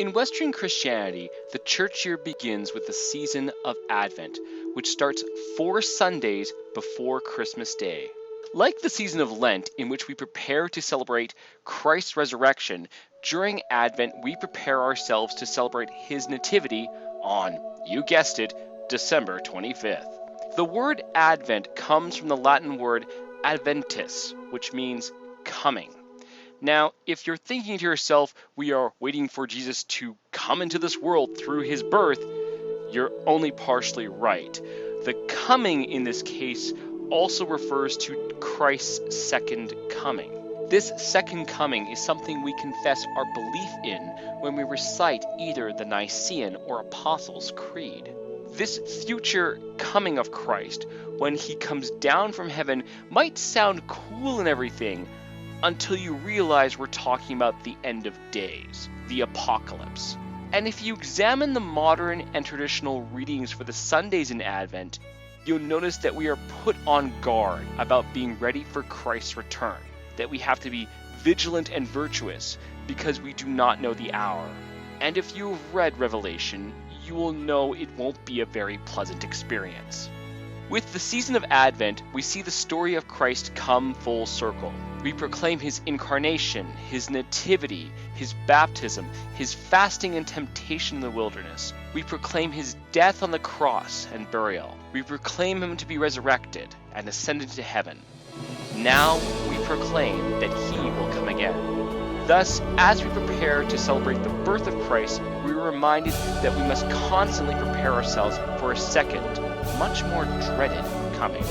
In Western Christianity, the church year begins with the season of Advent, which starts 4 Sundays before Christmas Day. Like the season of Lent, in which we prepare to celebrate Christ's resurrection, during Advent we prepare ourselves to celebrate His Nativity on, you guessed it, December 25th. The word Advent comes from the Latin word adventus, which means coming. Now, if you're thinking to yourself, we are waiting for Jesus to come into this world through his birth, you're only partially right. The coming in this case also refers to Christ's second coming. This second coming is something we confess our belief in when we recite either the Nicene or Apostles' Creed. This future coming of Christ, when he comes down from heaven, might sound cool and everything, until you realize we're talking about the end of days, the apocalypse. And if you examine the modern and traditional readings for the Sundays in Advent, you'll notice that we are put on guard about being ready for Christ's return, that we have to be vigilant and virtuous because we do not know the hour. And if you've read Revelation, you will know it won't be a very pleasant experience. With the season of Advent, we see the story of Christ come full circle. We proclaim his incarnation, his nativity, his baptism, his fasting and temptation in the wilderness. We proclaim his death on the cross and burial. We proclaim him to be resurrected and ascended to heaven. Now we proclaim that he will come again. Thus, as we prepare to celebrate the birth of Christ, we are reminded that we must constantly prepare ourselves for a second, much more dreaded coming.